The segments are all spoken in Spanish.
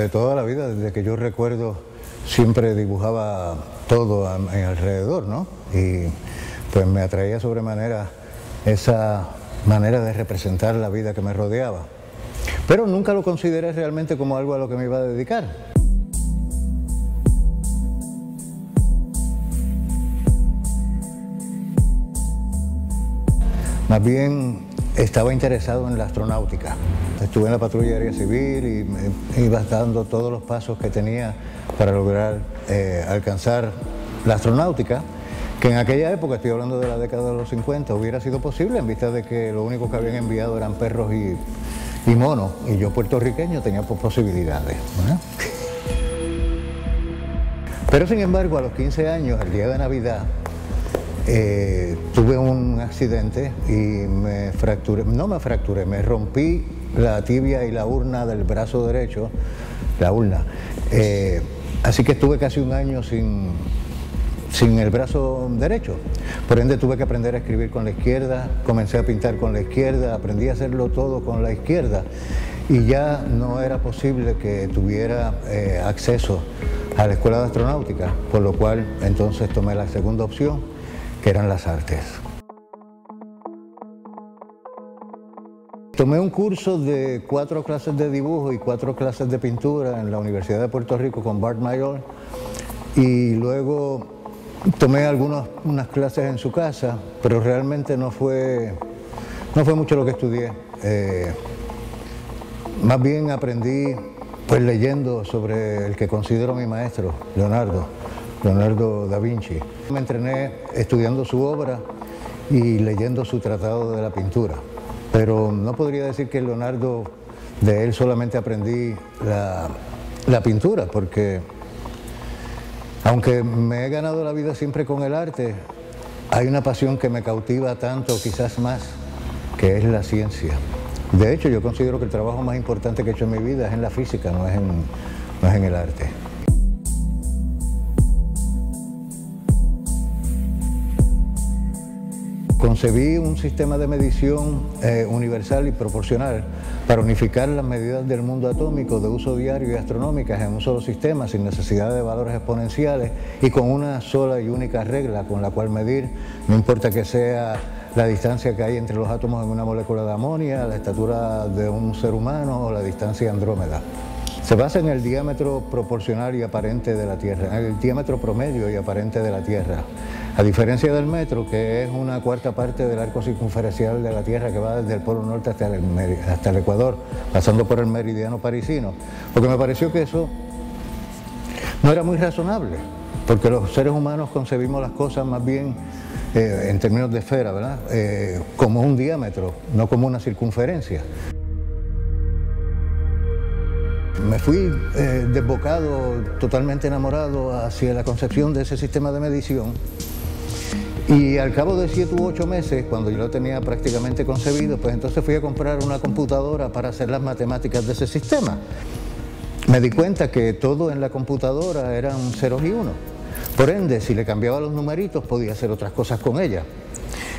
de toda la vida, desde que yo recuerdo, siempre dibujaba todo a mi alrededor, ¿no? Y pues me atraía sobremanera esa manera de representar la vida que me rodeaba. Pero nunca lo consideré realmente como algo a lo que me iba a dedicar. Más bien estaba interesado en la astronáutica. Estuve en la patrulla aérea civil y me iba dando todos los pasos que tenía para lograr alcanzar la astronáutica, que en aquella época, estoy hablando de la década de los 50, hubiera sido posible en vista de que lo único que habían enviado eran perros y monos, y yo puertorriqueño tenía posibilidades, ¿no? Pero sin embargo, a los 15 años, el día de Navidad, tuve un accidente y me fracturé, me rompí la tibia y la urna del brazo derecho, la urna. Así que estuve casi un año sin el brazo derecho. Por ende tuve que aprender a escribir con la izquierda, comencé a pintar con la izquierda, aprendí a hacerlo todo con la izquierda y ya no era posible que tuviera acceso a la escuela de astronáutica, por lo cual entonces tomé la segunda opción, que eran las artes. Tomé un curso de 4 clases de dibujo y 4 clases de pintura en la Universidad de Puerto Rico con Bart Mayor, y luego tomé unas clases en su casa, pero realmente no fue mucho lo que estudié. Más bien aprendí pues leyendo sobre el que considero mi maestro, Leonardo da Vinci. Me entrené estudiando su obra y leyendo su tratado de la pintura, pero no podría decir que Leonardo, de él solamente aprendí la pintura, porque aunque me he ganado la vida siempre con el arte, hay una pasión que me cautiva tanto, quizás más, que es la ciencia. De hecho, yo considero que el trabajo más importante que he hecho en mi vida es en la física, no es en el arte. Concebí un sistema de medición universal y proporcional para unificar las medidas del mundo atómico de uso diario y astronómicas en un solo sistema, sin necesidad de valores exponenciales y con una sola y única regla con la cual medir, no importa que sea la distancia que hay entre los átomos en una molécula de amonio, la estatura de un ser humano o la distancia de Andrómeda. Se basa en el diámetro proporcional y aparente de la Tierra, en el diámetro promedio y aparente de la Tierra. A diferencia del metro, que es una cuarta parte del arco circunferencial de la Tierra que va desde el Polo Norte hasta el Ecuador, pasando por el meridiano parisino, porque me pareció que eso no era muy razonable, porque los seres humanos concebimos las cosas más bien en términos de esfera, ¿verdad? Como un diámetro, no como una circunferencia. Me fui desbocado, totalmente enamorado hacia la concepción de ese sistema de medición, y al cabo de 7 u 8 meses, cuando yo lo tenía prácticamente concebido, pues entonces fui a comprar una computadora para hacer las matemáticas de ese sistema. Me di cuenta que todo en la computadora eran ceros y unos. Por ende, si le cambiaba los numeritos, podía hacer otras cosas con ella.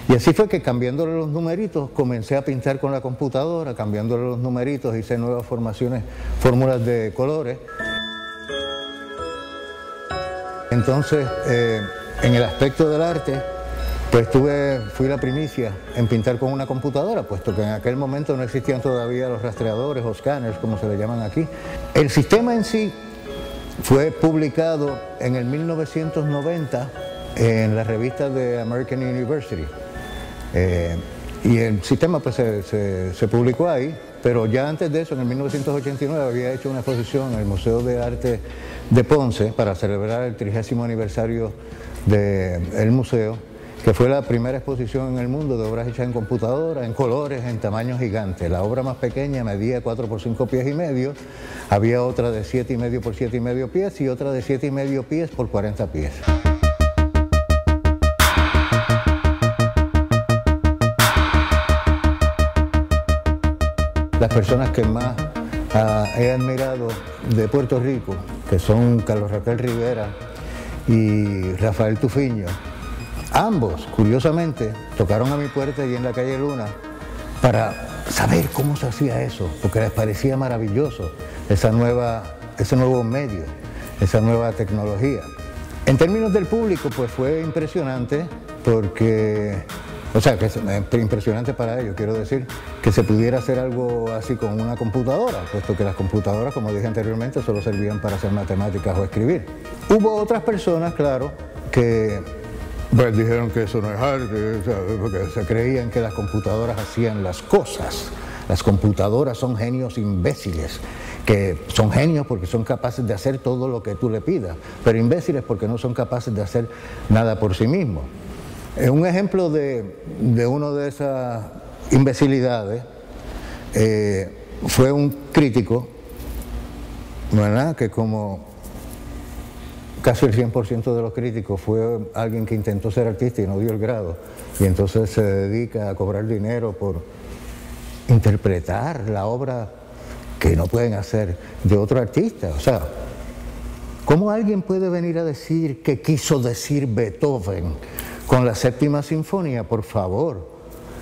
Y así fue que, cambiándole los numeritos, comencé a pintar con la computadora, cambiándole los numeritos, hice nuevas fórmulas de colores. Entonces, en el aspecto del arte, pues fui la primicia en pintar con una computadora, puesto que en aquel momento no existían todavía los rastreadores o scanners, como se le llaman aquí. El sistema en sí fue publicado en el 1990 en la revista de American University. Y el sistema pues se publicó ahí, pero ya antes de eso, en el 1989, había hecho una exposición en el Museo de Arte de Ponce para celebrar el 30º aniversario del museo, que fue la primera exposición en el mundo de obras hechas en computadora, en colores, en tamaño gigante. La obra más pequeña medía 4 por 5 pies y medio, había otra de 7,5 por 7,5 pies y otra de 7,5 pies por 40 pies. Las personas que más he admirado de Puerto Rico, que son Carlos Raquel Rivera y Rafael Tufiño, ambos, curiosamente, tocaron a mi puerta y en la calle Luna para saber cómo se hacía eso, porque les parecía maravilloso esa nueva ese nuevo medio, esa nueva tecnología. En términos del público, pues fue impresionante porque, o sea, que es impresionante para ellos, quiero decir, que se pudiera hacer algo así con una computadora, puesto que las computadoras, como dije anteriormente, solo servían para hacer matemáticas o escribir. Hubo otras personas, claro, que pues, dijeron que eso no es arte, porque se creían que las computadoras hacían las cosas. Las computadoras son genios imbéciles, que son genios porque son capaces de hacer todo lo que tú le pidas, pero imbéciles porque no son capaces de hacer nada por sí mismos. Un ejemplo de una de esas imbecilidades fue un crítico, ¿verdad?, que como casi el 100% de los críticos fue alguien que intentó ser artista y no dio el grado, y entonces se dedica a cobrar dinero por interpretar la obra que no pueden hacer de otro artista. O sea, ¿cómo alguien puede venir a decir qué quiso decir Beethoven con la séptima sinfonía? Por favor.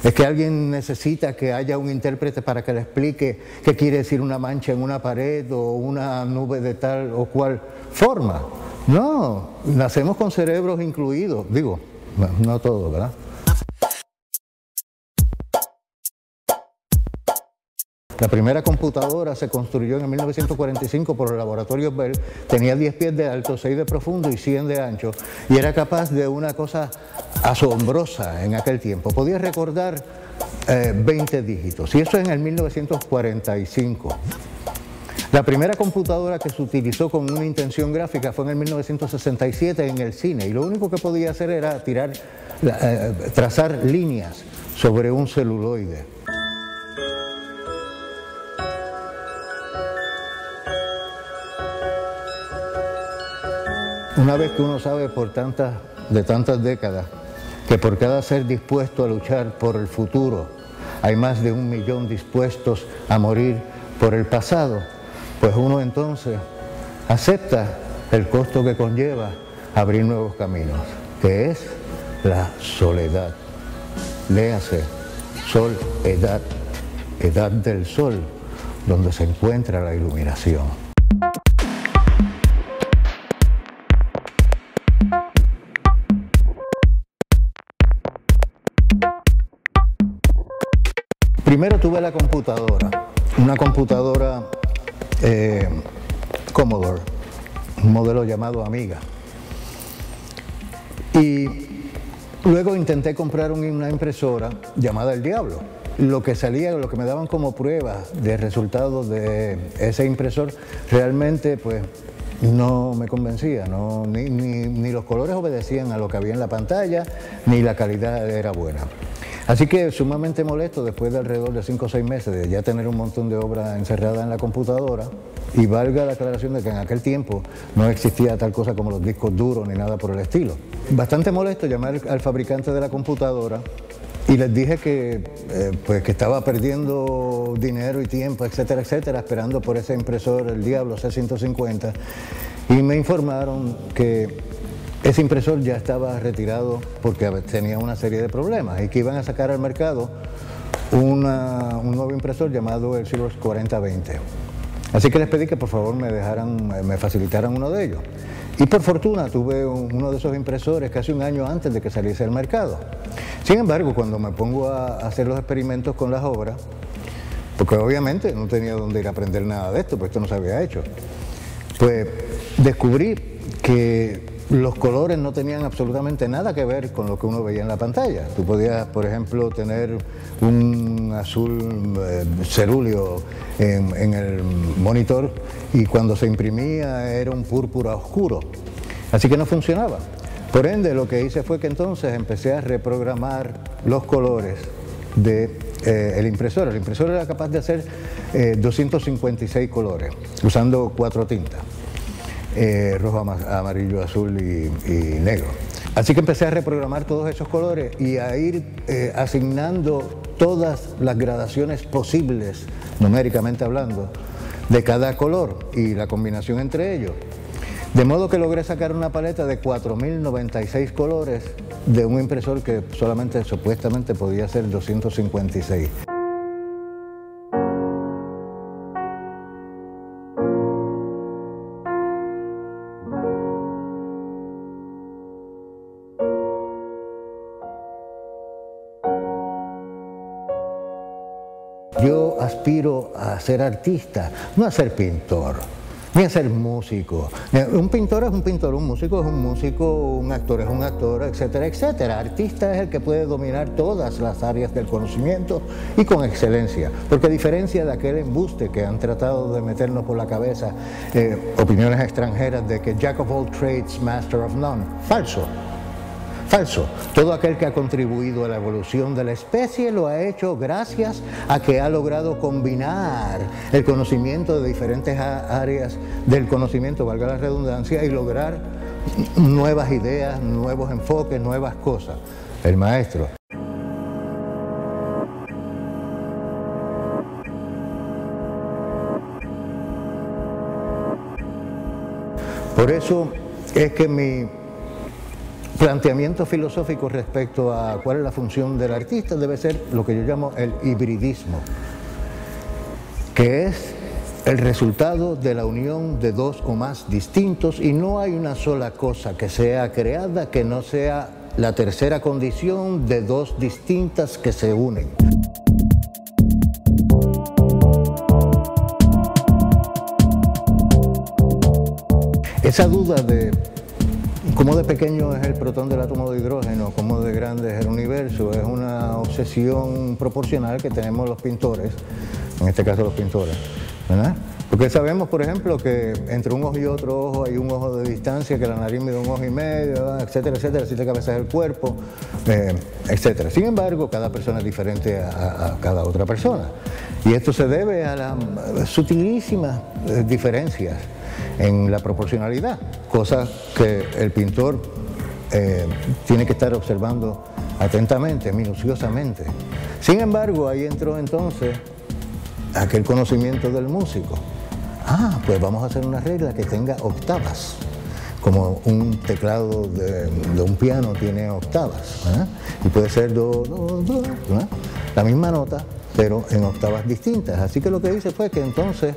¿Es que alguien necesita que haya un intérprete para que le explique qué quiere decir una mancha en una pared o una nube de tal o cual forma? No, nacemos con cerebros incluidos. Digo, no todos, ¿verdad? La primera computadora se construyó en 1945 por el laboratorio Bell, tenía 10 pies de alto, 6 de profundo y 100 de ancho, y era capaz de una cosa asombrosa en aquel tiempo. Podía recordar 20 dígitos, y eso en el 1945. La primera computadora que se utilizó con una intención gráfica fue en el 1967 en el cine, y lo único que podía hacer era trazar líneas sobre un celuloide. Una vez que uno sabe de tantas décadas que por cada ser dispuesto a luchar por el futuro hay más de 1 millón dispuestos a morir por el pasado, pues uno entonces acepta el costo que conlleva abrir nuevos caminos, que es la soledad. Léase, sol-edad, edad del sol, donde se encuentra la iluminación. Primero tuve la computadora, una computadora Commodore, un modelo llamado Amiga. Y luego intenté comprar una impresora llamada El Diablo. Lo que me daban como prueba de resultados de ese impresor, realmente pues no me convencía, ni los colores obedecían a lo que había en la pantalla, ni la calidad era buena. Así que sumamente molesto, después de alrededor de 5 o 6 meses de ya tener un montón de obras encerradas en la computadora, y valga la aclaración de que en aquel tiempo no existía tal cosa como los discos duros ni nada por el estilo. Bastante molesto, llamé al fabricante de la computadora y les dije que estaba perdiendo dinero y tiempo, etcétera, etcétera, esperando por ese impresor, el Diablo C150, y me informaron que ese impresor ya estaba retirado porque tenía una serie de problemas y que iban a sacar al mercado un nuevo impresor llamado el Xerox 4020. Así que les pedí que por favor me facilitaran uno de ellos. Y por fortuna tuve uno de esos impresores casi un año antes de que saliese al mercado. Sin embargo, cuando me pongo a hacer los experimentos con las obras, porque obviamente no tenía dónde ir a aprender nada de esto, pues esto no se había hecho, pues descubrí que los colores no tenían absolutamente nada que ver con lo que uno veía en la pantalla. Tú podías, por ejemplo, tener un azul cerúleo en el monitor y cuando se imprimía era un púrpura oscuro. Así que no funcionaba. Por ende, lo que hice fue que entonces empecé a reprogramar los colores del impresor. El impresor era capaz de hacer 256 colores usando 4 tintas. Rojo, amarillo, azul y negro. Así que empecé a reprogramar todos esos colores y a ir asignando todas las gradaciones posibles, numéricamente hablando, de cada color y la combinación entre ellos. De modo que logré sacar una paleta de 4096 colores de un impresor que solamente supuestamente podía hacer 256. aspiro a ser artista, no a ser pintor, ni a ser músico. Un pintor es un pintor, un músico es un músico, un actor es un actor, etcétera, etcétera. Artista es el que puede dominar todas las áreas del conocimiento y con excelencia, porque a diferencia de aquel embuste que han tratado de meternos por la cabeza opiniones extranjeras de que Jack of all trades, master of none, falso. Falso. Todo aquel que ha contribuido a la evolución de la especie lo ha hecho gracias a que ha logrado combinar el conocimiento de diferentes áreas del conocimiento, valga la redundancia, y lograr nuevas ideas, nuevos enfoques, nuevas cosas. El maestro. Por eso es que mi planteamiento filosófico respecto a cuál es la función del artista debe ser lo que yo llamo el hibridismo, que es el resultado de la unión de dos o más distintos, y no hay una sola cosa que sea creada que no sea la tercera condición de dos distintas que se unen. Esa duda de cómo de pequeño es el protón del átomo de hidrógeno, cómo de grande es el universo, es una obsesión proporcional que tenemos los pintores, en este caso los pintores, ¿verdad? Porque sabemos, por ejemplo, que entre un ojo y otro ojo hay un ojo de distancia, que la nariz mide 1,5 ojos, ¿verdad? Etcétera, etcétera, 7 cabezas del cuerpo, etcétera. Sin embargo, cada persona es diferente a cada otra persona. Y esto se debe a las sutilísimas diferencias en la proporcionalidad, cosas que el pintor tiene que estar observando atentamente, minuciosamente. Sin embargo, ahí entró entonces aquel conocimiento del músico. Pues vamos a hacer una regla que tenga octavas, como un teclado de un piano tiene octavas, ¿verdad? Y puede ser do, ¿verdad? La misma nota, pero en octavas distintas. Así que lo que hice fue que entonces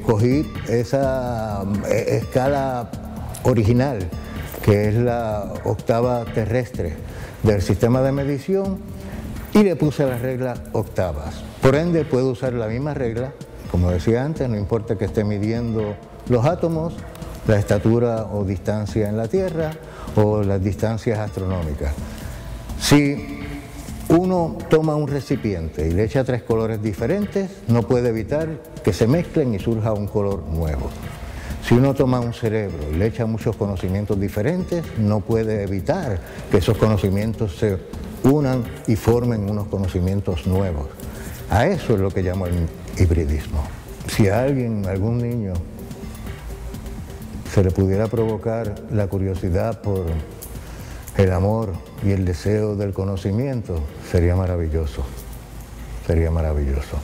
cogí esa escala original, que es la octava terrestre del sistema de medición, y le puse la regla octavas. Por ende, puedo usar la misma regla, como decía antes, no importa que esté midiendo los átomos, la estatura o distancia en la Tierra o las distancias astronómicas. Si uno toma un recipiente y le echa 3 colores diferentes, no puede evitar que se mezclen y surja un color nuevo. Si uno toma un cerebro y le echa muchos conocimientos diferentes, no puede evitar que esos conocimientos se unan y formen unos conocimientos nuevos. A eso es lo que llamo el hibridismo. Si a alguien, algún niño, se le pudiera provocar la curiosidad por el amor y el deseo del conocimiento, sería maravilloso, sería maravilloso.